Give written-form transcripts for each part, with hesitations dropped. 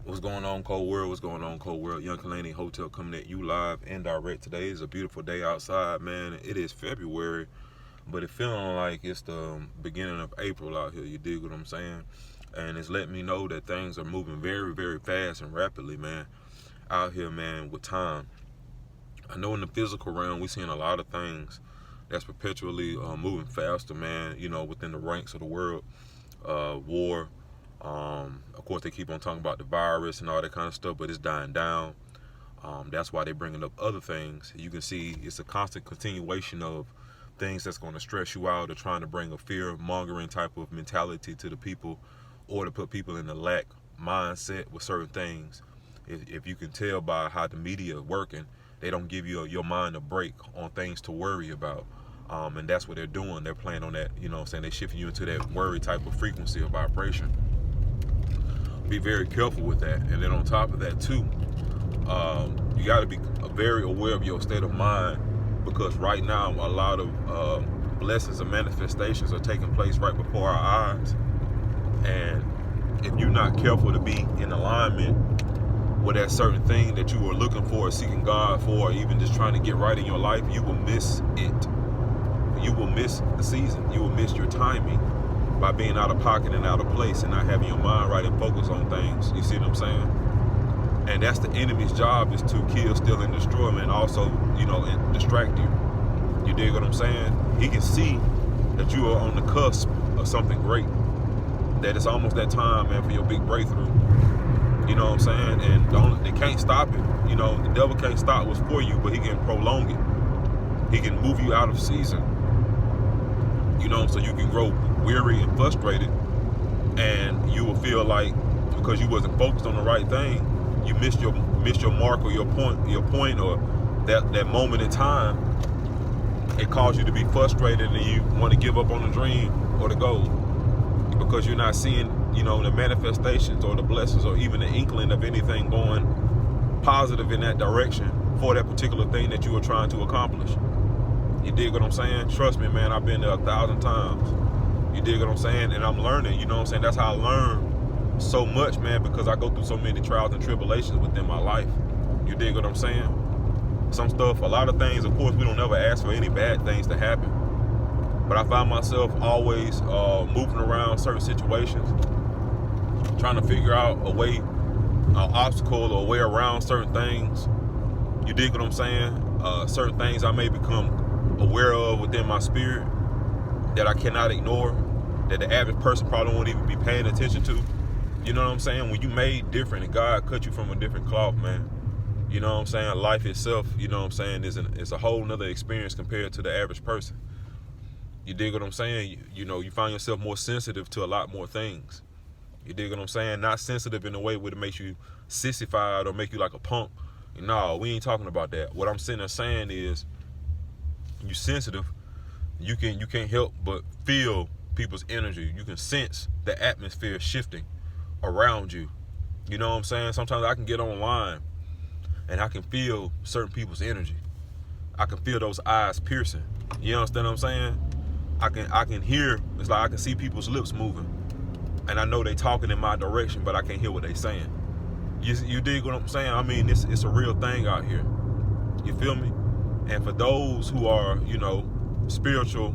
What's going on, Cold World? What's going on, Cold World? Young K.LaNe Hotel coming at you live and direct. Today is a beautiful day outside, man. It is February, but it's feeling like it's the beginning of April out here. You dig what I'm saying? And it's letting me know that things are moving very, very fast and rapidly, man. Out here, man, with time. I know in the physical realm, we're seeing a lot of things that's perpetually moving faster, man. You know, within the ranks of the world, war. Of course, they keep on talking about the virus and all that kind of stuff, but it's dying down. That's why they're bringing up other things. You can see it's a constant continuation of things that's going to stress you out, or trying to bring a fear-mongering type of mentality to the people, or to put people in a lack mindset with certain things. If you can tell by how the media is working, they don't give you your mind a break on things to worry about. And that's what they're doing. They're playing on that, you know what I'm saying? They're shifting you into that worry type of frequency or vibration. Be very careful with that. And then on top of that too, you got to be very aware of your state of mind, because right now a lot of blessings and manifestations are taking place right before our eyes. And if you're not careful to be in alignment with that certain thing that you are looking for, or seeking God for, or even just trying to get right in your life, you will miss it. You will miss the season. You will miss your timing by being out of pocket and out of place and not having your mind right and focus on things. You see what I'm saying? And that's the enemy's job, is to kill, steal, and destroy, and also, you know, distract you. You dig what I'm saying? He can see that you are on the cusp of something great, that it's almost that time, man, for your big breakthrough. You know what I'm saying? And they can't stop it. You know, the devil can't stop what's for you, but he can prolong it. He can move you out of season, you know, so you can grow weary and frustrated, and you will feel like because you wasn't focused on the right thing, you missed your mark, or your point, or that moment in time. It caused you to be frustrated, and you want to give up on the dream or the goal, because you're not seeing, you know, the manifestations or the blessings or even the inkling of anything going positive in that direction for that particular thing that you were trying to accomplish. You dig what I'm saying? Trust me, man, I've been there 1,000 times. You dig what I'm saying? And I'm learning, you know what I'm saying? That's how I learn so much, man, because I go through so many trials and tribulations within my life. You dig what I'm saying? Some stuff, a lot of things, of course, we don't ever ask for any bad things to happen. But I find myself always moving around certain situations, trying to figure out a way, an obstacle or a way around certain things. You dig what I'm saying? Certain things I may become aware of within my spirit that I cannot ignore, that the average person probably won't even be paying attention to. You know what I'm saying? When you made different and God cut you from a different cloth, man, you know what I'm saying? Life itself, you know what I'm saying, is a whole nother experience compared to the average person. You dig what I'm saying? You know, you find yourself more sensitive to a lot more things. You dig what I'm saying? Not sensitive in a way where it makes you sissified or make you like a punk. No, we ain't talking about that. What I'm sitting there saying is, you sensitive, you can't help but feel people's energy. You can sense the atmosphere shifting around you. You know what I'm saying? Sometimes I can get online and I can feel certain people's energy. I can feel those eyes piercing. You understand what I'm saying? I can hear, it's like I can see people's lips moving, and I know they talking in my direction, but I can't hear what they saying. You dig what I'm saying? I mean, it's a real thing out here. You feel me? And for those who are, you know, spiritual,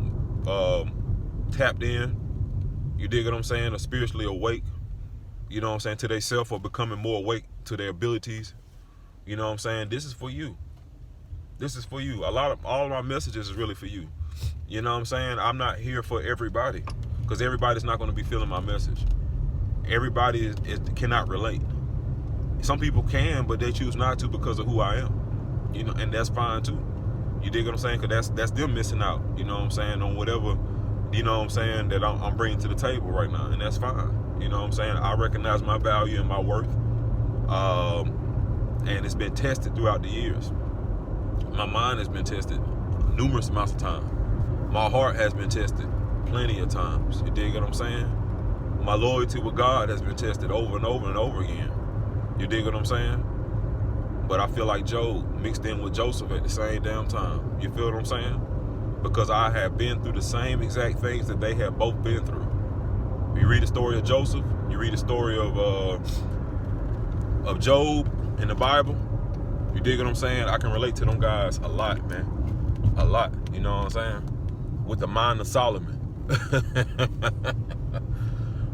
tapped in, you dig what I'm saying, or spiritually awake, you know what I'm saying, to their self, or becoming more awake to their abilities, you know what I'm saying, this is for you. This is for you. All of my messages is really for you. You know what I'm saying? I'm not here for everybody, because everybody's not going to be feeling my message. Everybody cannot relate. Some people can, but they choose not to because of who I am. You know, and that's fine too. You dig what I'm saying? Because that's them missing out, you know what I'm saying, on whatever, you know what I'm saying, that I'm bringing to the table right now. And that's fine. You know what I'm saying? I recognize my value and my worth. And it's been tested throughout the years. My mind has been tested numerous amounts of times. My heart has been tested plenty of times. You dig what I'm saying? My loyalty with God has been tested over and over and over again. You dig what I'm saying? But I feel like Job mixed in with Joseph at the same damn time. You feel what I'm saying? Because I have been through the same exact things that they have both been through. You read the story of Joseph, you read the story of of Job in the Bible. You dig what I'm saying? I can relate to them guys a lot, man. A lot. You know what I'm saying? With the mind of Solomon.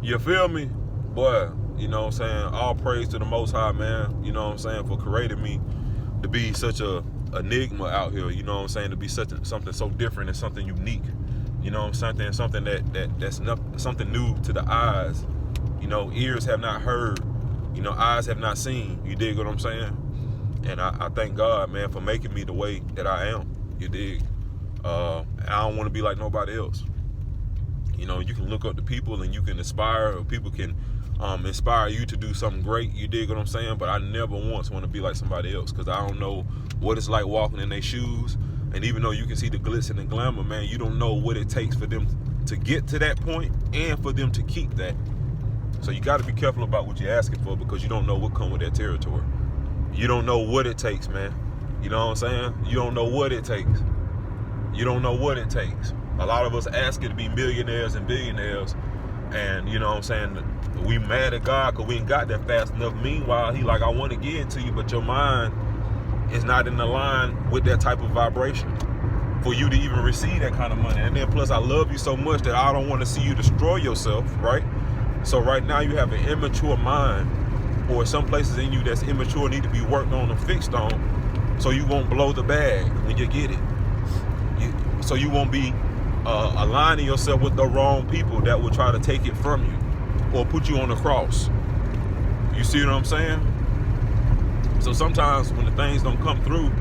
You feel me? Boy, you know what I'm saying? All praise to the Most High, man. You know what I'm saying? For creating me to be such a enigma out here. You know what I'm saying? To be something so different and something unique. You know what I'm saying? Something that's something new to the eyes. You know, ears have not heard. You know, eyes have not seen. You dig what I'm saying? And I thank God, man, for making me the way that I am. You dig? I don't want to be like nobody else. You know, you can look up to people and you can inspire, or people can inspire you to do something great. You dig what I'm saying? But I never once want to be like somebody else, because I don't know what it's like walking in their shoes. And even though you can see the glitz and the glamour, man, you don't know what it takes for them to get to that point and for them to keep that. So you got to be careful about what you're asking for, because you don't know what comes with that territory. You don't know what it takes, man. You know what I'm saying? You don't know what it takes. You don't know what it takes. A lot of us ask it to be millionaires and billionaires, and you know what I'm saying, we mad at God because we ain't got that fast enough. Meanwhile, he like, I want to give it to you, but your mind is not in the line with that type of vibration for you to even receive that kind of money. And then plus, I love you so much that I don't want to see you destroy yourself, right? So right now you have an immature mind, or some places in you that's immature need to be worked on and fixed on, so you won't blow the bag when you get it. So you won't be aligning yourself with the wrong people that will try to take it from you or put you on the cross. You see what I'm saying? So sometimes when the things don't come through,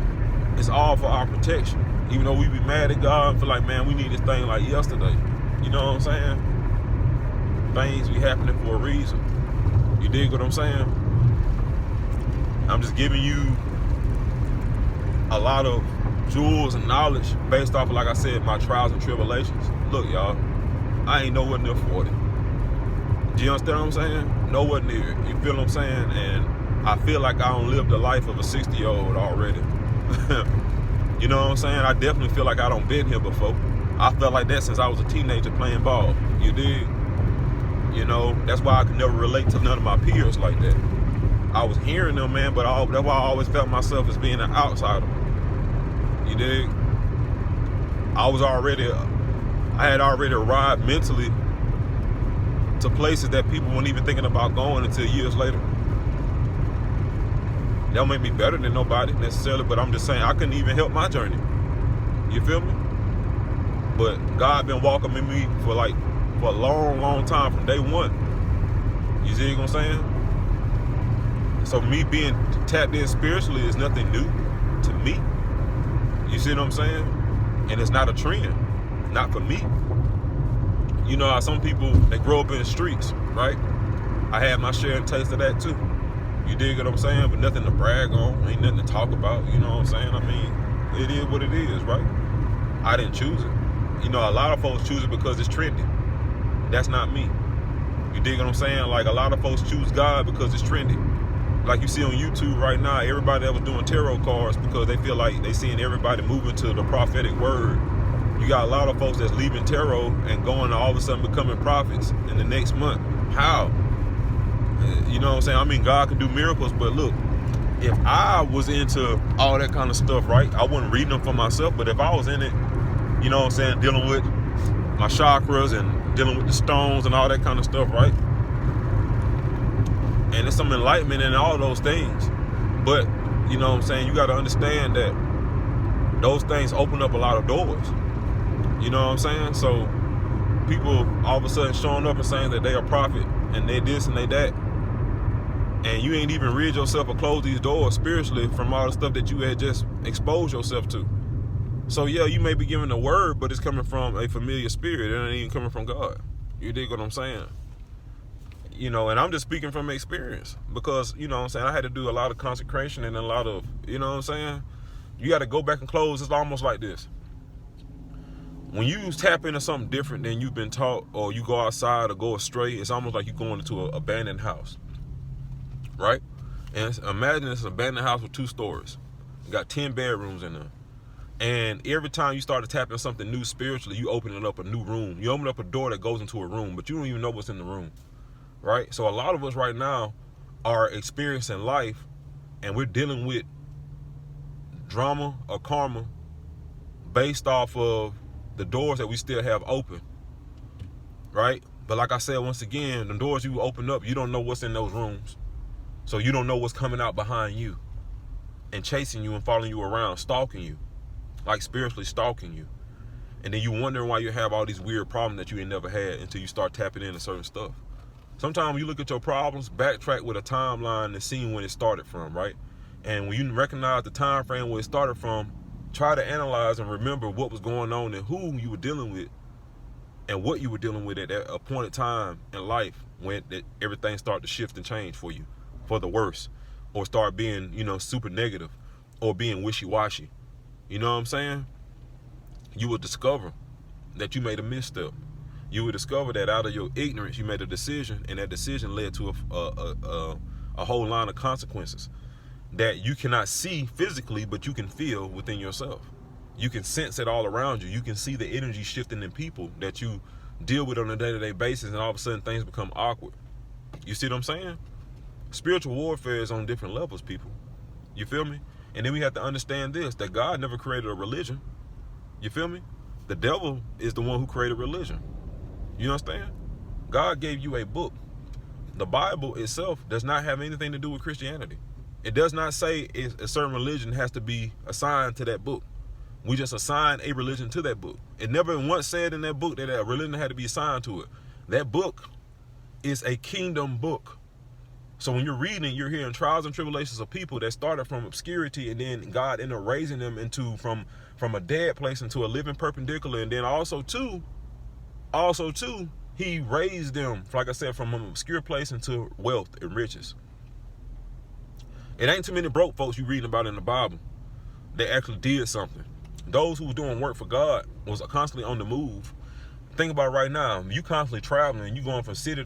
it's all for our protection. Even though we be mad at God and feel like, man, we need this thing like yesterday. You know what I'm saying? Things be happening for a reason. You dig what I'm saying? I'm just giving you a lot of jewels and knowledge based off of, like I said, my trials and tribulations. Look, y'all, I ain't nowhere near 40. Do you understand what I'm saying? Nowhere near. You feel what I'm saying? And I feel like I don't live the life of a 60-year-old already. You know what I'm saying? I definitely feel like I don't been here before. I felt like that since I was a teenager playing ball. You dig? You know, that's why I could never relate to none of my peers like that. I was hearing them, man, but that's why I always felt myself as being an outsider. You dig? I had already arrived mentally to places that people weren't even thinking about going until years later. That don't make me better than nobody necessarily, but I'm just saying I couldn't even help my journey. You feel me? But God been walking with me for a long, long time from day one. You see what I'm saying? So me being tapped in spiritually is nothing new to me. You see what I'm saying? And it's not a trend. Not for me. You know how some people, they grow up in the streets, right? I had my share and taste of that too. You dig what I'm saying? But nothing to brag on. Ain't nothing to talk about. You know what I'm saying? I mean, it is what it is, right? I didn't choose it. You know, a lot of folks choose it because it's trendy. That's not me. You dig what I'm saying? Like, a lot of folks choose God because it's trendy. Like you see on YouTube right now, everybody that was doing tarot cards because they feel like they seeing everybody moving to the prophetic word. You got a lot of folks that's leaving tarot and going to all of a sudden becoming prophets in the next month. How? You know what I'm saying? I mean, God can do miracles, but look, if I was into all that kind of stuff, right, I wasn't reading them for myself, but if I was in it, you know what I'm saying, dealing with my chakras and dealing with the stones and all that kind of stuff, right? And there's some enlightenment in all those things. But, you know what I'm saying, you got to understand that those things open up a lot of doors. You know what I'm saying? So people all of a sudden showing up and saying that they are prophet and they this and they that. And you ain't even rid yourself or close these doors spiritually from all the stuff that you had just exposed yourself to. So yeah, you may be giving a word, but it's coming from a familiar spirit. It ain't even coming from God. You dig what I'm saying? You know, and I'm just speaking from experience because, you know what I'm saying, I had to do a lot of consecration and a lot of, you know what I'm saying? You got to go back and close. It's almost like this. When you tap into something different than you've been taught, or you go outside or go astray, it's almost like you're going into an abandoned house, right? And imagine it's an abandoned house with 2 stories. You got 10 bedrooms in there. And every time you start to tap into something new spiritually, you open up a new room. You open up a door that goes into a room, but you don't even know what's in the room, right? So a lot of us right now are experiencing life and we're dealing with drama or karma based off of the doors that we still have open, right? But like I said, once again, the doors you open up, you don't know what's in those rooms. So you don't know what's coming out behind you and chasing you and following you around, stalking you, like spiritually stalking you. And then you wondering why you have all these weird problems that you ain't never had until you start tapping into certain stuff. Sometimes when you look at your problems, backtrack with a timeline and see when it started from, right? And when you recognize the time frame where it started from, try to analyze and remember what was going on and who you were dealing with and what you were dealing with at that appointed time in life when everything started to shift and change for you for the worse, or start being, super negative or being wishy-washy. You know what I'm saying? You will discover that you made a misstep. You will discover that out of your ignorance, you made a decision, and that decision led to a whole line of consequences that you cannot see physically, but you can feel within yourself. You can sense it all around you. You can see the energy shifting in people that you deal with on a day-to-day basis, and all of a sudden things become awkward. You see what I'm saying? Spiritual warfare is on different levels, people. You feel me? And then we have to understand this, that God never created a religion. You feel me? The devil is the one who created religion. You understand? God gave you a book. The Bible itself does not have anything to do with Christianity. It does not say a certain religion has to be assigned to that book. We just assign a religion to that book. It never once said in that book that a religion had to be assigned to it. That book is a kingdom book. So when you're reading, you're hearing trials and tribulations of people that started from obscurity, and then God ended up raising them from a dead place into a living perpendicular. And then also too, he raised them, like I said, from an obscure place into wealth and riches. It ain't too many broke folks you reading about in the Bible that actually did something. Those who were doing work for God was constantly on the move. Think about it right now. You constantly traveling, you going from city